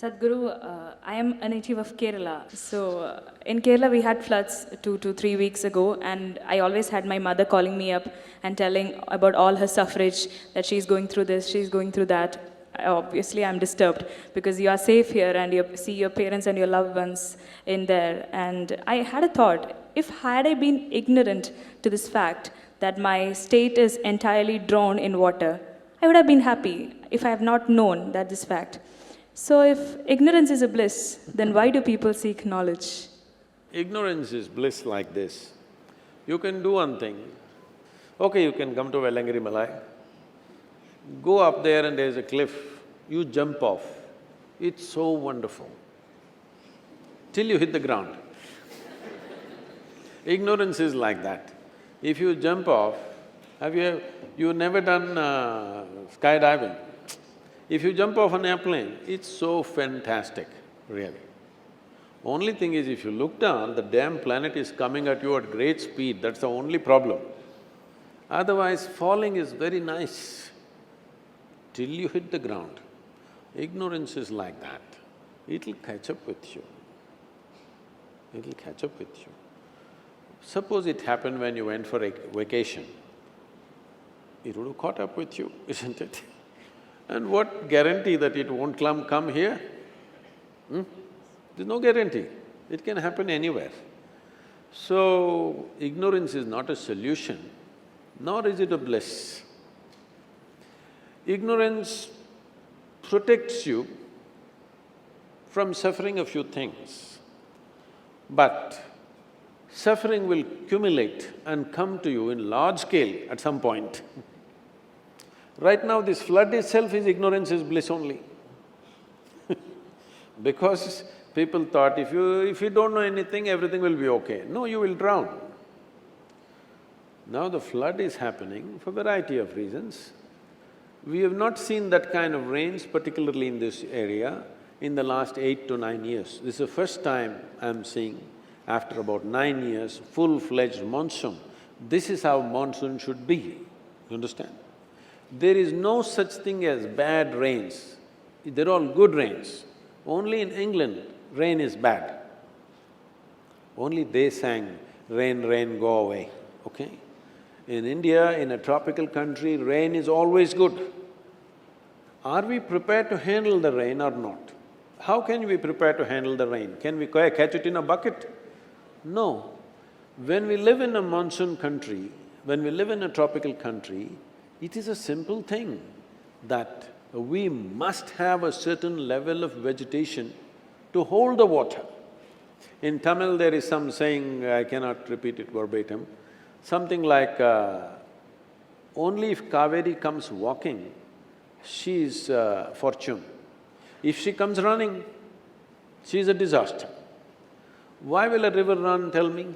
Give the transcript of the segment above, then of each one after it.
Sadhguru, I am a native of Kerala. So, in Kerala, we had floods 2 to 3 weeks ago, and I always had my mother calling me up and telling about all her suffrage, that she's going through this, she's going through that. Obviously, I'm disturbed because you are safe here and you see your parents and your loved ones in there. And I had a thought, if had I been ignorant to this fact that my state is entirely drowned in water, I would have been happy if I have not known that this fact. So if ignorance is a bliss, then why do people seek knowledge? Ignorance is bliss like this. You can do one thing. Okay, you can come to Vellangiri Malai. Go up there and there's a cliff, you jump off. It's so wonderful, till you hit the ground. Ignorance is like that. If you jump off, you've never done skydiving? If you jump off an airplane, it's so fantastic, really. Only thing is, if you look down, the damn planet is coming at you at great speed, that's the only problem. Otherwise, falling is very nice till you hit the ground. Ignorance is like that. It'll catch up with you. It'll catch up with you. Suppose it happened when you went for a vacation, it would have caught up with you, isn't it? And what guarantee that it won't come here? There's no guarantee. It can happen anywhere. So, ignorance is not a solution, nor is it a bliss. Ignorance protects you from suffering a few things, but suffering will accumulate and come to you in large scale at some point. Right now, this flood itself is ignorance is bliss only. Because people thought if you don't know anything, everything will be okay. No, you will drown. Now the flood is happening for a variety of reasons. We have not seen that kind of rains, particularly in this area, in the last 8 to 9 years. This is the first time I'm seeing, after about 9 years, full-fledged monsoon. This is how monsoon should be, you understand? There is no such thing as bad rains, they're all good rains. Only in England, rain is bad. Only they sang, "Rain, rain, go away," okay? In India, in a tropical country, rain is always good. Are we prepared to handle the rain or not? How can we prepare to handle the rain? Can we catch it in a bucket? No. When we live in a monsoon country, when we live in a tropical country, it is a simple thing that we must have a certain level of vegetation to hold the water. In Tamil, there is some saying, I cannot repeat it verbatim, something like, only if Kaveri comes walking, she is fortune. If she comes running, she is a disaster. Why will a river run, tell me?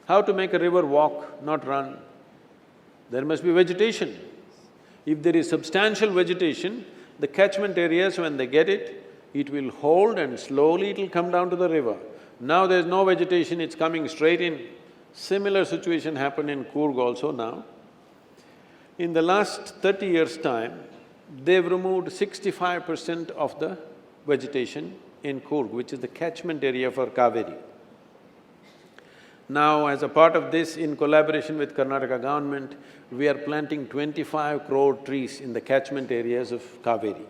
How to make a river walk, not run? There must be vegetation. If there is substantial vegetation, the catchment areas, when they get it, it will hold and slowly it'll come down to the river. Now there's no vegetation, it's coming straight in. Similar situation happened in Coorg also now. In the last 30 years' time, they've removed 65% of the vegetation in Coorg, which is the catchment area for Kaveri. Now, as a part of this, in collaboration with Karnataka government, we are planting 25 crore trees in the catchment areas of Kaveri.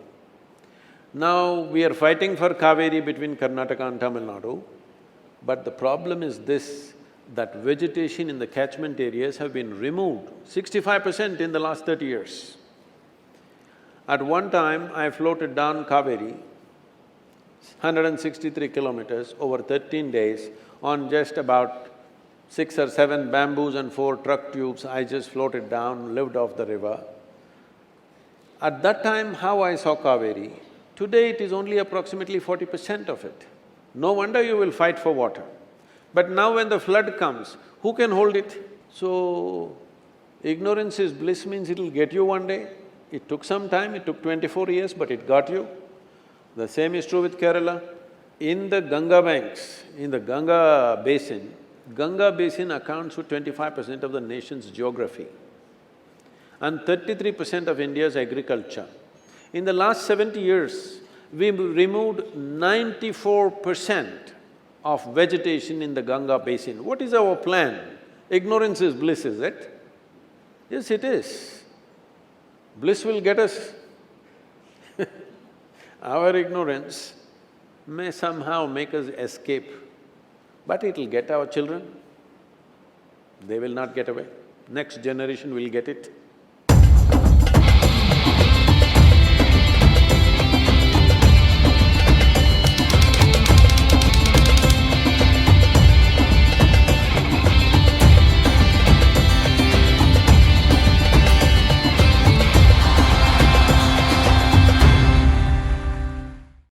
Now, we are fighting for Kaveri between Karnataka and Tamil Nadu, but the problem is this, that vegetation in the catchment areas have been removed, 65% in the last 30 years. At one time, I floated down Kaveri, 163 kilometers over 13 days on just about 6 or 7 bamboos and 4 truck tubes. I just floated down, lived off the river. At that time, how I saw Kaveri, today it is only approximately 40% of it. No wonder you will fight for water. But now when the flood comes, who can hold it? So, ignorance is bliss means it'll get you one day. It took some time, it took 24 years, but it got you. The same is true with Kerala. In the Ganga banks, in the Ganga basin accounts for 25% of the nation's geography and 33% of India's agriculture. In the last 70 years, we removed 94% of vegetation in the Ganga basin. What is our plan? Ignorance is bliss, is it? Yes, it is. Bliss will get us. Our ignorance may somehow make us escape, but it'll get our children. They will not get away. Next generation will get it.